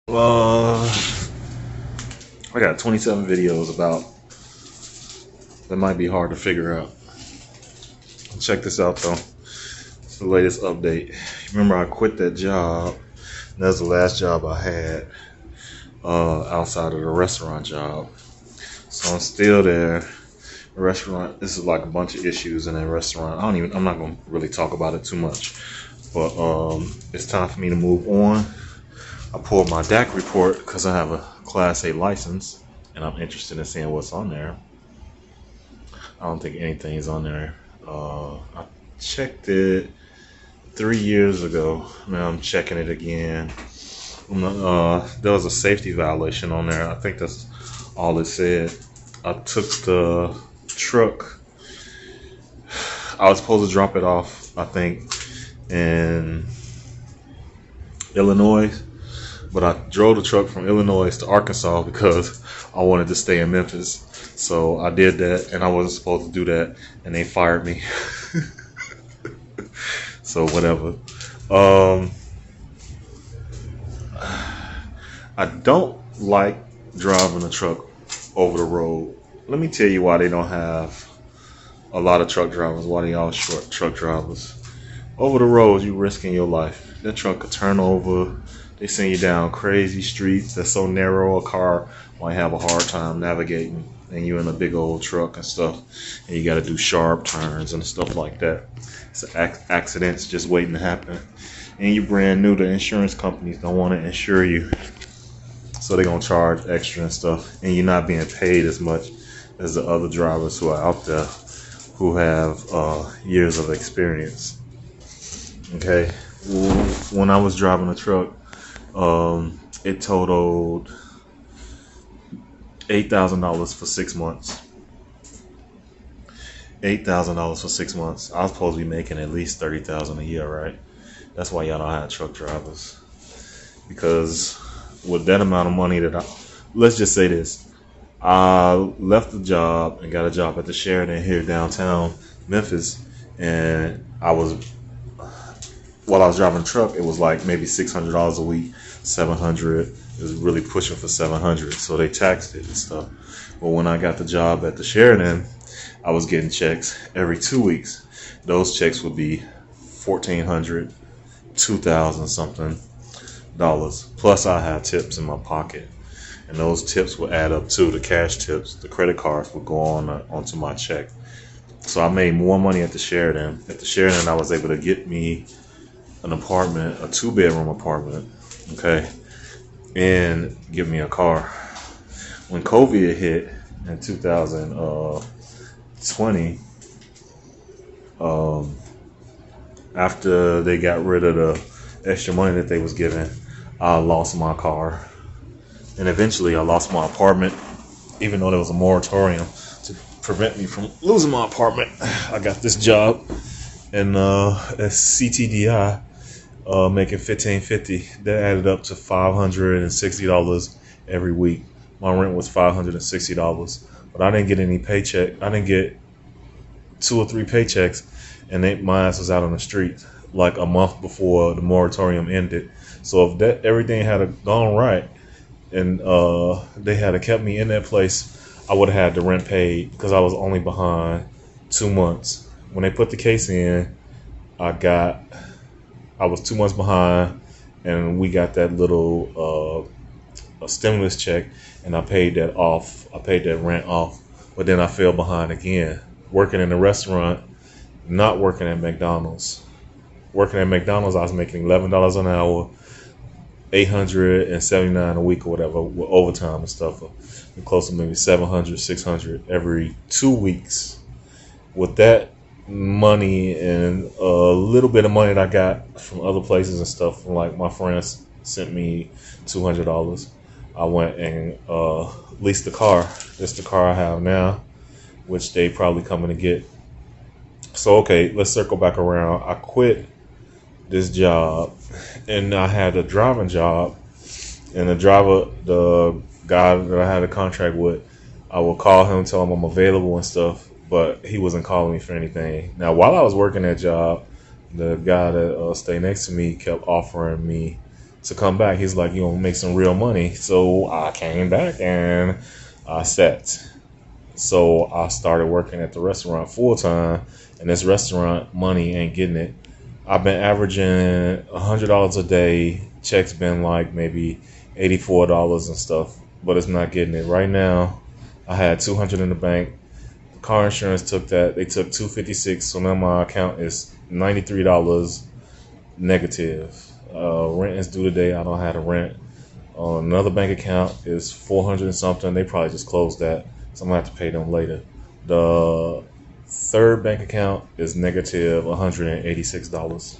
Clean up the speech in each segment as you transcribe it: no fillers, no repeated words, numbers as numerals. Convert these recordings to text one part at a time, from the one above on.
Uh, I got 27 videos about that might be hard to figure out. Check this out though. It's the latest update. Remember, I quit that job. That was the last job I had outside of the restaurant job. So I'm still there. The restaurant. This is like a bunch of issues in that restaurant. I'm not gonna really talk about it too much. But it's time for me to move on. I pulled my DAC report because I have a Class A license, and I'm interested in seeing what's on there. I don't think anything's on there. I checked it 3 years ago. Now I'm checking it again. There was a safety violation on there. I think that's all it said. I took the truck. I was supposed to drop it off, I think, in Illinois. But I drove the truck from Illinois to Arkansas because I wanted to stay in Memphis. So I did that, and I wasn't supposed to do that, and they fired me. So whatever. I don't like driving a truck over the road. Let me tell you why they don't have a lot of truck drivers, why they all short truck drivers. Over the road, you risking your life. That truck could turn over. They send you down crazy streets that's so narrow a car might have a hard time navigating, and you're in a big old truck and stuff, and you got to do sharp turns and stuff like that. It's accidents just waiting to happen, and you're brand new. The insurance companies don't want to insure you, so they're gonna charge extra and stuff, and you're not being paid as much as the other drivers who are out there who have years of experience. Okay, when I was driving a truck, it totaled $8,000 for 6 months. $8,000 for 6 months. I was supposed to be making at least $30,000 a year, right? That's why y'all don't have truck drivers. Because with that amount of money let's just say this, I left the job and got a job at the Sheridan here downtown Memphis, and while I was driving the truck, it was like maybe $600 a week, $700. It was really pushing for $700, so they taxed it and stuff. But when I got the job at the Sheridan, I was getting checks every 2 weeks. Those checks would be $1,400, $2,000 something dollars. Plus, I had tips in my pocket, and those tips would add up to the cash tips. The credit cards would go onto my check. So I made more money at the Sheridan. At the Sheridan, I was able to get me an apartment, a 2-bedroom apartment, okay, and give me a car. When COVID hit in 2020, after they got rid of the extra money that they was giving, I lost my car, and eventually I lost my apartment, even though there was a moratorium to prevent me from losing my apartment. I got this job in CTDI, making $1,550. That added up to $560 every week. My rent was $560, but I didn't get any paycheck. I didn't get 2 or 3 paychecks, and my ass was out on the street like a month before the moratorium ended. So if everything had gone right, and they had kept me in that place, I would have had the rent paid because I was only behind 2 months. When they put the case in, I was 2 months behind, and we got that little a stimulus check, and I paid that off. I paid that rent off, but then I fell behind again. Working in a restaurant, not working at McDonald's. Working at McDonald's, I was making $11 an hour, $879 a week or whatever, with overtime and stuff. Close to maybe $700, $600 every 2 weeks. With that money and a little bit of money that I got from other places and stuff, like my friends sent me $200. I went and leased the car. That's the car I have now, which they probably coming to get. So okay, let's circle back around. I quit this job, and I had a driving job, and the guy that I had a contract with, I would call him, tell him I'm available and stuff, but he wasn't calling me for anything. Now, while I was working that job, the guy that stayed next to me kept offering me to come back. He's like, you gonna make some real money. So I came back and I sat. So I started working at the restaurant full time, and this restaurant money ain't getting it. I've been averaging $100 a day. Checks been like maybe $84 and stuff, but it's not getting it right now. I had 200 in the bank. Car insurance took that. They took 256, so now my account is $93 negative. Rent is due today. I don't have the rent. Another bank account is 400 and something. They probably just closed that, so I'm gonna have to pay them later. The third bank account is negative $186.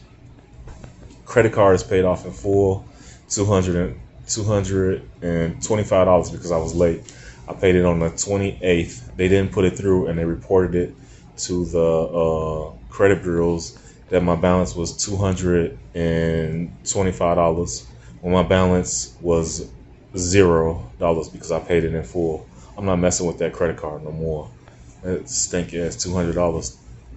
Credit card is paid off in full, 225 dollars because I was late. I paid it on the 28th. They didn't put it through, and they reported it to the credit bureaus that my balance was $225 when my balance was $0 because I paid it in full. I'm not messing with that credit card no more. That stinky ass $200.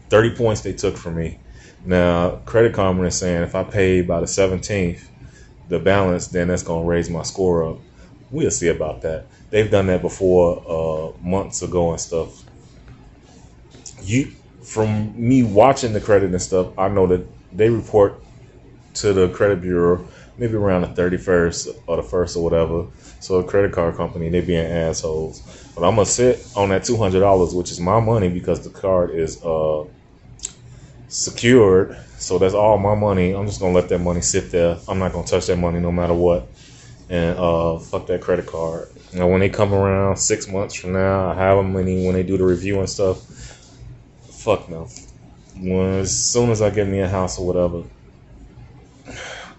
30 points they took from me. Now, Credit Karma is saying if I pay by the 17th, the balance, then that's going to raise my score up. We'll see about that. They've done that before months ago and stuff. From me watching the credit and stuff, I know that they report to the credit bureau maybe around the 31st or the 1st or whatever. So a credit card company, they being assholes. But I'm going to sit on that $200, which is my money because the card is secured. So that's all my money. I'm just going to let that money sit there. I'm not going to touch that money no matter what. And fuck that credit card. Now, when they come around 6 months from now, however many, when they do the review and stuff, fuck no. As soon as I get me a house or whatever,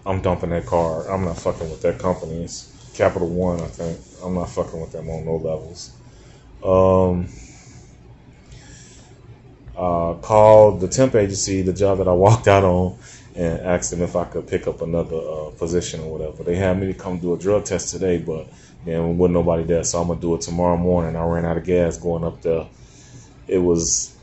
I'm dumping that card. I'm not fucking with that company. It's Capital One, I think. I'm not fucking with them on no levels. Called the temp agency, the job that I walked out on, and asked them if I could pick up another position or whatever. They had me to come do a drug test today, but then wasn't nobody there, so I'm gonna do it tomorrow morning. I ran out of gas going up there. It was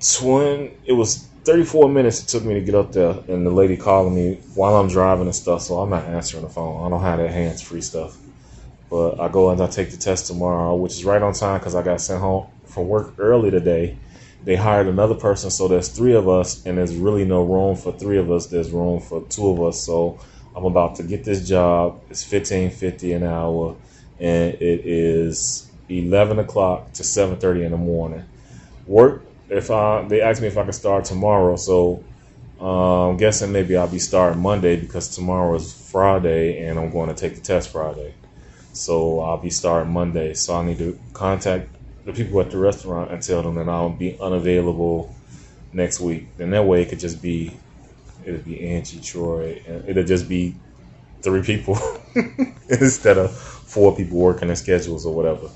34 minutes it took me to get up there, and the lady calling me while I'm driving and stuff, so I'm not answering the phone. I don't have that hands-free stuff. But I go and I take the test tomorrow, which is right on time because I got sent home from work early today. They hired another person, so there's 3 of us, and there's really no room for 3 of us. There's room for 2 of us, so I'm about to get this job. It's $15.50 an hour, and it is 11 o'clock to 7:30 in the morning. Work. They asked me if I could start tomorrow, so I'm guessing maybe I'll be starting Monday because tomorrow is Friday, and I'm going to take the test Friday. So I'll be starting Monday. So I need to contact the people at the restaurant and tell them that I'll be unavailable next week. And that way it'll be Angie, Troy, and it'll just be 3 people instead of 4 people working their schedules or whatever.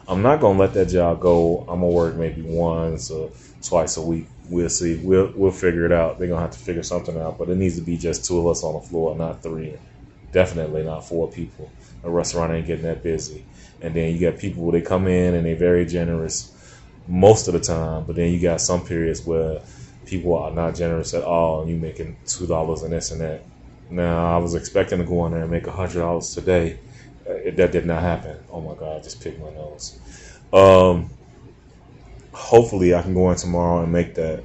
I'm not gonna let that job go. I'm gonna work maybe once or twice a week. We'll see. We'll figure it out. They're gonna have to figure something out. But it needs to be just 2 of us on the floor, not 3. Definitely not 4 people. A restaurant ain't getting that busy. And then you got people where they come in and they're very generous most of the time. But then you got some periods where people are not generous at all, and you making $2 and this and that. Now I was expecting to go in there and make $100 today. That did not happen. Oh my God, I just picked my nose. Hopefully I can go in tomorrow and make that,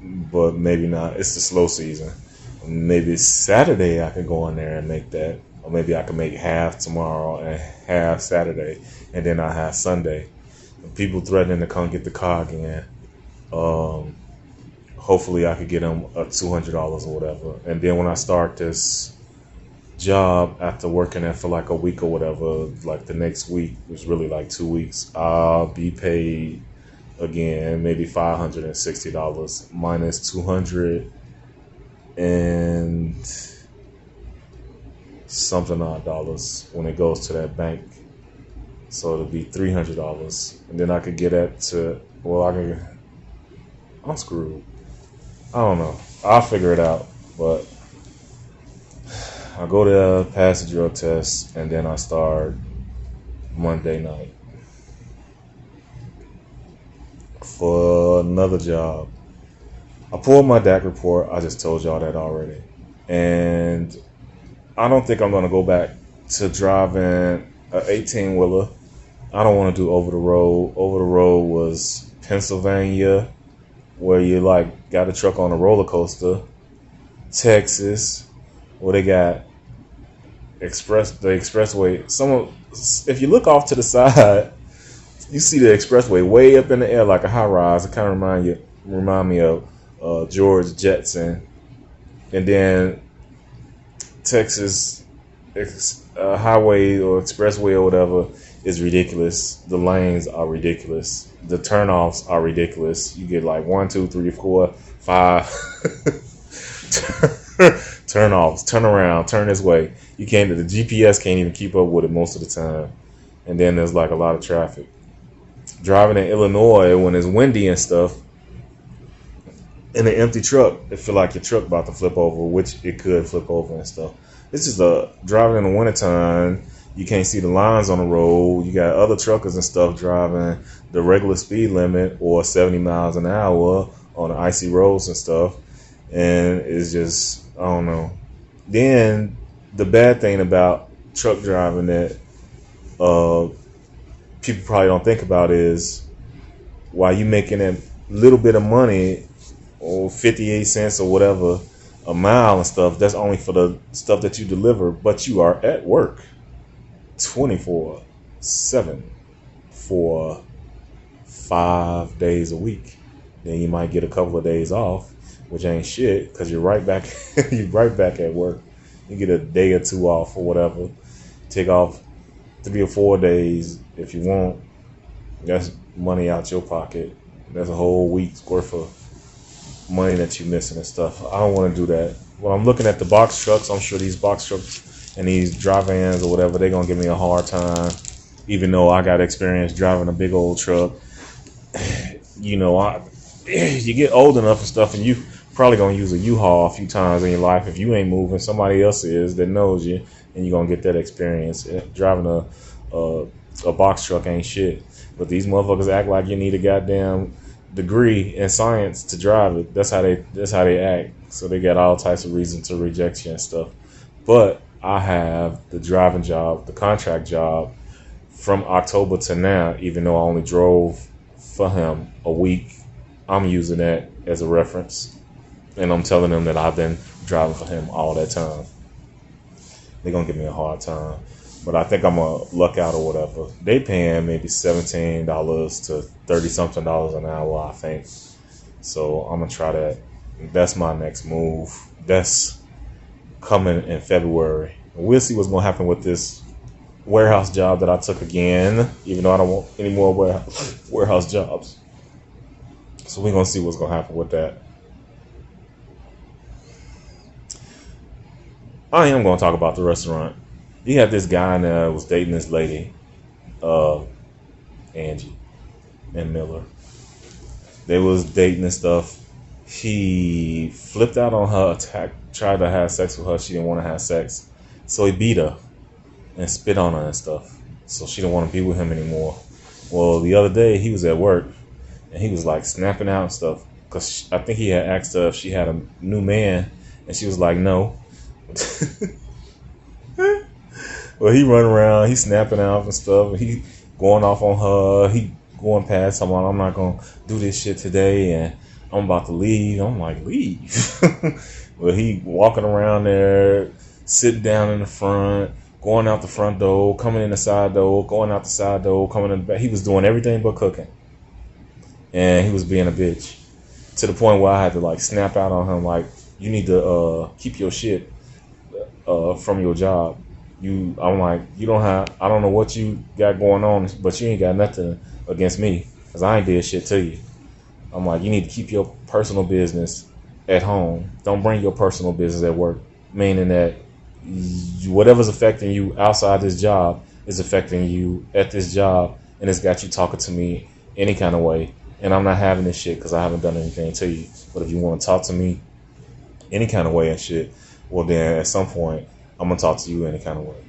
but maybe not. It's the slow season. Maybe Saturday I can go in there and make that, or maybe I can make half tomorrow and half Saturday, and then I have Sunday. People threatening to come get the car again. Hopefully I could get them $200 or whatever, and then when I start this job after working there for like a week or whatever, like the next week, which is really like 2 weeks, I'll be paid again maybe $560 minus $200 and something odd dollars when it goes to that bank. So it'll be $300, and then I could get that to, I'm screwed. I don't know. I'll figure it out, but I go there, pass the drug test, and then I start Monday night for another job. I pulled my DAC report. I just told y'all that already. And I don't think I'm gonna go back to driving a 18 wheeler. I don't want to do over the road. Over the road was Pennsylvania, where you like got a truck on a roller coaster. Texas, where they got the expressway. If you look off to the side, you see the expressway way up in the air like a high rise. It kind of remind me of George Jetson, and then Texas highway or expressway or whatever is ridiculous. The lanes are ridiculous. The turnoffs are ridiculous. You get like 1, 2, 3, 4, 5 turnoffs. Turn around. Turn this way. You can't. The GPS can't even keep up with it most of the time. And then there's like a lot of traffic. Driving in Illinois when it's windy and stuff, in an empty truck, it feel like your truck about to flip over, which it could flip over and stuff. This is driving in the wintertime. You can't see the lines on the road. You got other truckers and stuff driving the regular speed limit or 70 miles an hour on the icy roads and stuff. And it's just, I don't know. Then the bad thing about truck driving that people probably don't think about is while you making that little bit of money or 58 cents or whatever a mile and stuff, that's only for the stuff that you deliver, but you are at work 24/7 for 5 days a week. Then you might get a couple of days off, which ain't shit because you're right back you're right back at work. You get a day or two off or whatever. Take off 3 or 4 days if you want. That's money out your pocket. That's a whole week's worth of money that you're missing and stuff. I don't want to do that. When I'm looking at the box trucks, I'm sure these box trucks and these dry vans or whatever, they're going to give me a hard time, even though I got experience driving a big old truck. You know, you get old enough and stuff, and you probably going to use a U-Haul a few times in your life. If you ain't moving, somebody else is that knows you, and you're going to get that experience. Driving a box truck ain't shit. But these motherfuckers act like you need a goddamn degree in science to drive it. That's how they act. So they got all types of reasons to reject you and stuff. But I have the driving job, the contract job from October to now, even though I only drove for him a week. I'm using that as a reference. And I'm telling them that I've been driving for him all that time. They're going to give me a hard time. But I think I'm going to luck out or whatever. They paying maybe $17 to $30-something an hour, I think. So I'm going to try that. That's my next move. That's coming in February. We'll see what's going to happen with this warehouse job that I took again, even though I don't want any more warehouse jobs. So we're going to see what's going to happen with that. I am going to talk about the restaurant. You had this guy in there was dating this lady, Angie and Miller. They was dating and stuff. He flipped out on her, tried to have sex with her. She didn't want to have sex. So he beat her and spit on her and stuff. So she didn't want to be with him anymore. Well, the other day he was at work and he was like snapping out and stuff. Because I think he had asked her if she had a new man. And she was like, no. Well, he run around, he snapping out and stuff, and he going off on her, he going past someone, I'm not going to do this shit today, and I'm about to leave. I'm like, leave? Well, he walking around there, sitting down in the front, going out the front door, coming in the side door, going out the side door, coming in the back. He was doing everything but cooking. And he was being a bitch. To the point where I had to, like, snap out on him, like, you need to keep your shit from your job. I'm like, I don't know what you got going on, but you ain't got nothing against me because I ain't did shit to you. I'm like, you need to keep your personal business at home. Don't bring your personal business at work, meaning that whatever's affecting you outside this job is affecting you at this job, and it's got you talking to me any kind of way, and I'm not having this shit because I haven't done anything to you. But if you want to talk to me any kind of way and shit, well then at some point I'm gonna talk to you any kind of way.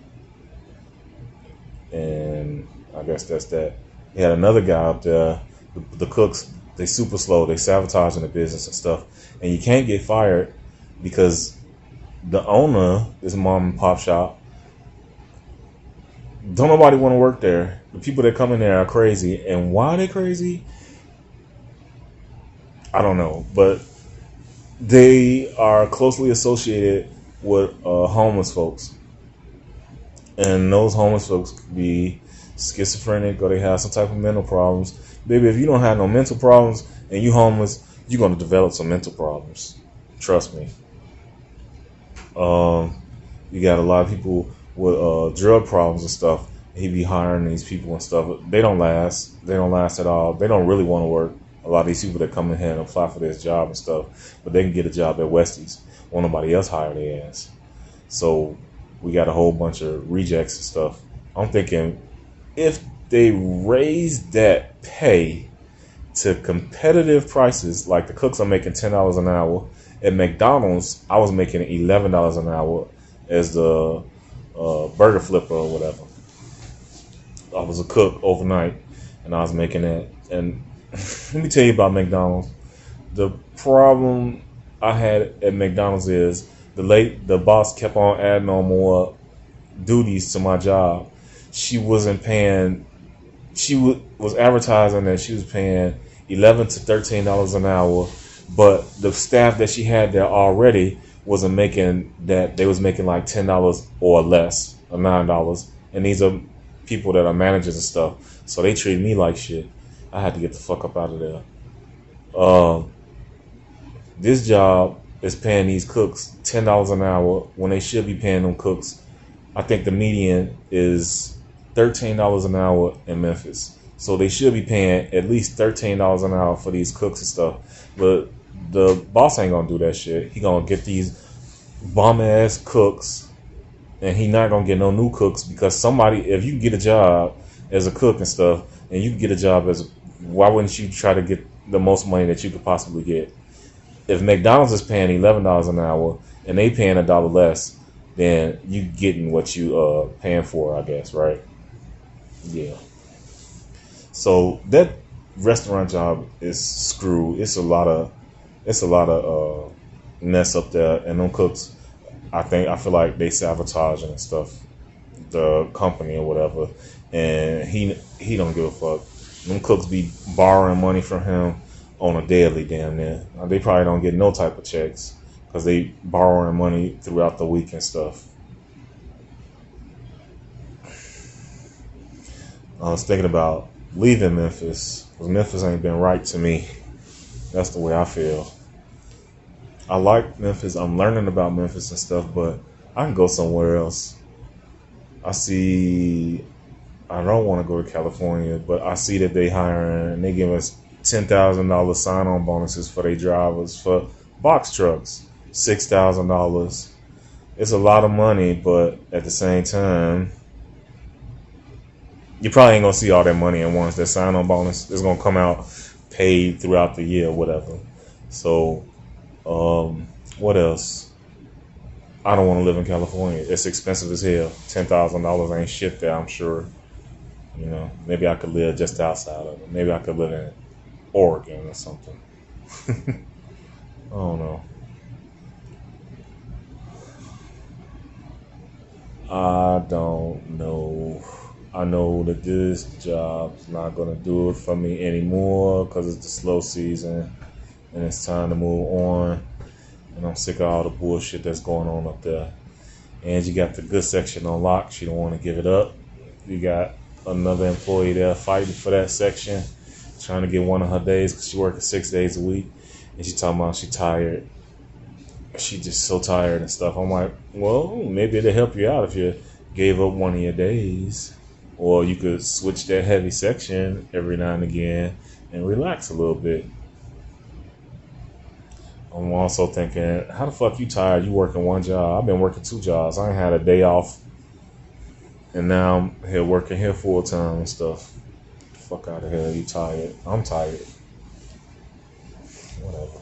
And I guess that's that. They had another guy up there. The cooks, they super slow. They sabotaging the business and stuff. And you can't get fired because The owner is a mom and pop shop. Don't nobody want to work there. The people that come in there are crazy, and why they crazy, I don't know. But they are closely associated with homeless folks, and those homeless folks could be schizophrenic or they have some type of mental problems. Baby, if you don't have no mental problems and you homeless, you're gonna develop some mental problems. Trust me. You got a lot of people with drug problems and stuff. He be hiring these people and stuff. They don't last. They don't last at all. They don't really want to work. A lot of these people that come in here and apply for this job and stuff, but they can get a job at Westies. Won't nobody else hire their ass. So we got a whole bunch of rejects and stuff. I'm thinking if they raise that pay to competitive prices, like the cooks are making $10 an hour. At McDonald's, I was making $11 an hour as the burger flipper or whatever. I was a cook overnight, and I was making that. And let me tell you about McDonald's. The problem I had at McDonald's is the boss kept on adding on more duties to my job. She wasn't paying. She was advertising that she was paying $11 to $13 an hour, but the staff that she had there already wasn't making that. They was making like $10 or less, or $9, and these are people that are managers and stuff. So they treated me like shit. I had to get the fuck up out of there. This job is paying these cooks $10 an hour when they should be paying them cooks. I think the median is $13 an hour in Memphis. So they should be paying at least $13 an hour for these cooks and stuff. But the boss ain't gonna do that shit. He gonna get these bum ass cooks, and he not gonna get no new cooks because somebody, if you get a job as a cook and stuff, and you get a job why wouldn't you try to get the most money that you could possibly get? If McDonald's is paying $11 an hour and they paying $1 less, then you getting what you paying for, I guess, right? Yeah. So that restaurant job is screwed. It's a lot of mess up there, and them cooks, I feel like they sabotaging and stuff, the company or whatever, and he don't give a fuck. Them cooks be borrowing money from him on a daily, damn near. They probably don't get no type of checks because they borrowing money throughout the week and stuff. I was thinking about leaving Memphis because Memphis ain't been right to me. That's the way I feel. I like Memphis. I'm learning about Memphis and stuff, but I can go somewhere else. I don't want to go to California, but I see that they hiring and they give us $10,000 sign-on bonuses for their drivers for box trucks, $6,000. It's a lot of money, but at the same time, you probably ain't gonna see all that money at once. That sign-on bonus is gonna come out paid throughout the year, or whatever. So, what else? I don't want to live in California. It's expensive as hell. $10,000 ain't shit there, I'm sure. You know, maybe I could live just outside of it. Maybe I could live in Oregon or something. I don't know. I don't know. I know that this job's not going to do it for me anymore because it's the slow season and it's time to move on. And I'm sick of all the bullshit that's going on up there. And you got the good section on lock. She don't want to give it up. You got another employee there fighting for that section, trying to get one of her days because she works 6 days a week. And she talking about she tired. She just so tired and stuff. I'm like, well, maybe it'll help you out if you gave up one of your days. Or you could switch that heavy section every now and again and relax a little bit. I'm also thinking, how the fuck you tired? You working one job. I've been working 2 jobs. I ain't had a day off. And now I'm here working here full time and stuff. Fuck out of here. You tired? I'm tired. Whatever.